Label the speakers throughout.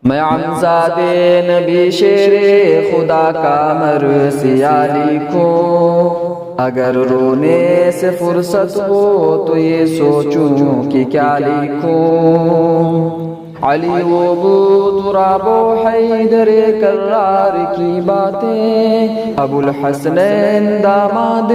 Speaker 1: میں عمزاد نبی شیر خدا کا مرثیہ لکھوں، اگر رونے سے فرصت ہو تو یہ سوچوں کہ کیا لکھوں۔ علی و ابو تراب و حیدر کرار کی باتیں، ابو الحسنین داماد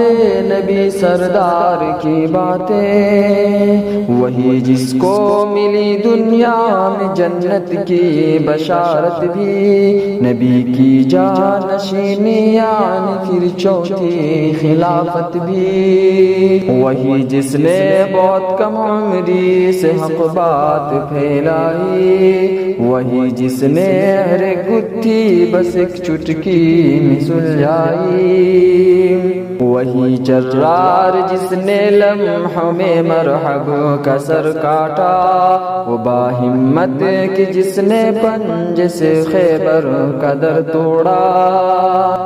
Speaker 1: نبی سردار کی باتیں، وہی جس کو ملی دنیا میں جنت کی بشارت بھی، نبی کی جانشینی یعنی پھر چوتھی خلافت بھی، وہی جس نے بہت کم عمری سے حق بات پھیلائی، وہی جس نے ہر گتھی بس ایک چٹکی میں سلجھائی، وہی جرار جس نے لمحوں میں مرحب کا سر کاٹا، وہ باہمت کہ جس نے پنجے سے خیبر کا در توڑا،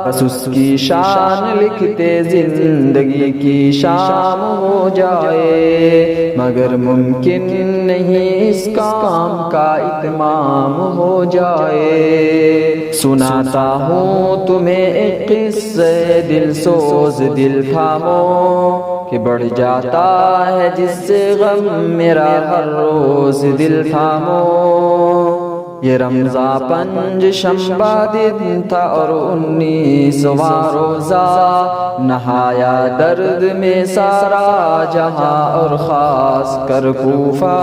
Speaker 1: بس اس کی شان لکھتے زندگی کی شام ہو جائے، مگر ممکن نہیں اس کام کا اتمام ہو جائے۔ سناتا ہوں تمہیں ایک قصے دل سوز دل تھامو، کہ بڑھ جاتا ہے جس سے غم میرا ہر روز دل تھامو۔ یہ رمضان پنج شنبہ دن تھا اور 19واں روزہ، نہایا درد میں سارا جہاں اور خاص کر کوفہ،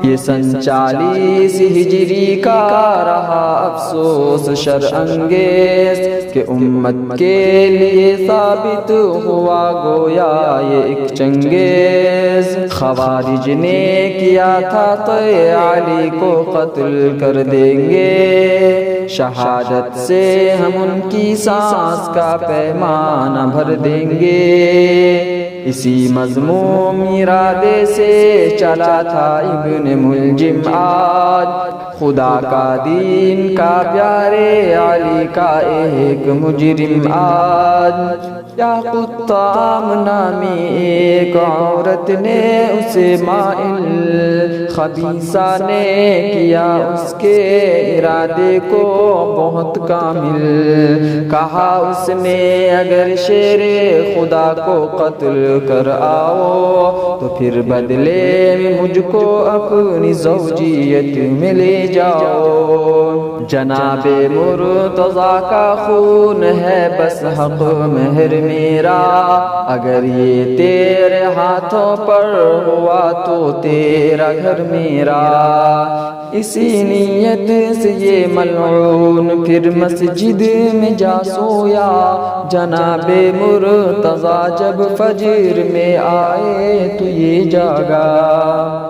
Speaker 1: یہ سن 40 ہجری کا رہا افسوس شرانگیز، کہ امت کے لیے ثابت ہوا گویا یہ ایک چنگیز، خوارج نے کیا تھا طے علی کو قتل کر دیں گے، شہادت سے ہم ان کی سانس کا پیمانہ بھر دیں گے، اسی مذموم ارادے سے چلا تھا ابن ملجم آج، خدا کا دین کا پیارے علی کا ایک مجرم آج، یا قطام نامی ایک عورت نے اسے مائل، خبیثہ نے کیا اس کے ارادے کو بہت کامل، کہا اس نے اگر شیر خدا کو قتل کر آؤ تو پھر بدلے میں مجھ کو اپنی زوجیت میں لے جاؤ، جناب مرتضیٰ کا خون ہے بس حق مہر میرا، اگر یہ تیرے ہاتھوں پر ہوا تو تیرا گھر میرا، اسی نیت سے یہ ملعون پھر مسجد میں جا سویا، جناب مرتضیٰ جب فجر میں آئے تو یہ جاگا،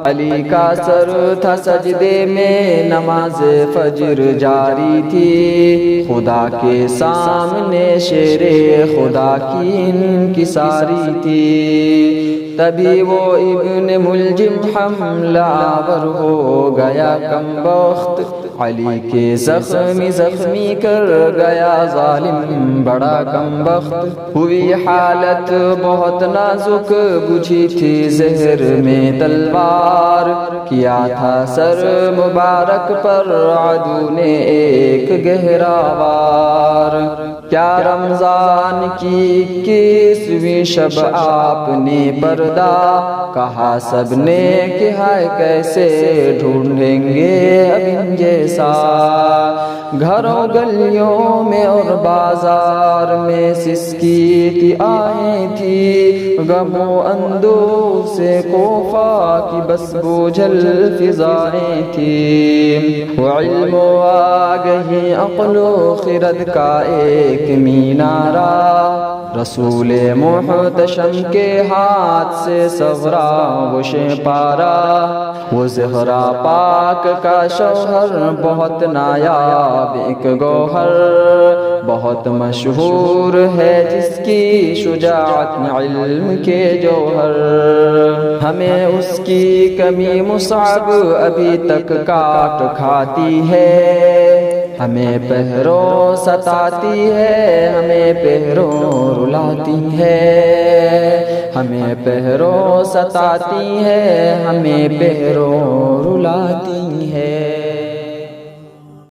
Speaker 1: علی کا سر تھا سجدے میں نماز فجر جاری تھی، خدا کے سامنے شیر خدا کی انکساری تھی، تبھی وہ ابن ملجم حملہ آور ہو گیا کم بخت، علی کے زخمی کر گیا ظالم بڑا کم بخت، ہوئی حالت بہت نازک بجھی تھی زہر میں تلوار، کیا تھا سر مبارک پر عدو نے ایک گہرا وار، کیا رمضان کی 21ویں شب آپ نے پردہ کہا سب نے کہ ہائے کیسے ڈھونڈیں گے اب ان جیسا، گھروں گلیوں میں اور بازار میں سسکی تھی آئی تھی، غم و اندوہ سے کوفہ کی بس بوجھل فضائیں تھی، وہ علم و آگہی عقل و خرد کا ایک مینارہ، رسول محتشم کے ہاتھ سے سورا وشے پارا، وہ زہرا پاک کا شوہر بہت نایاب ایک گوہر، بہت مشہور ہے جس کی شجاعت علم کے جوہر، ہمیں اس کی کمی مصعب ابھی تک کاٹ کھاتی ہے، ہمیں پہرو ستاتی ہے، ہمیں پہرو رلاتی ہے، ہمیں پہرو ستاتی ہے، ہمیں پہرو رلاتی ہے۔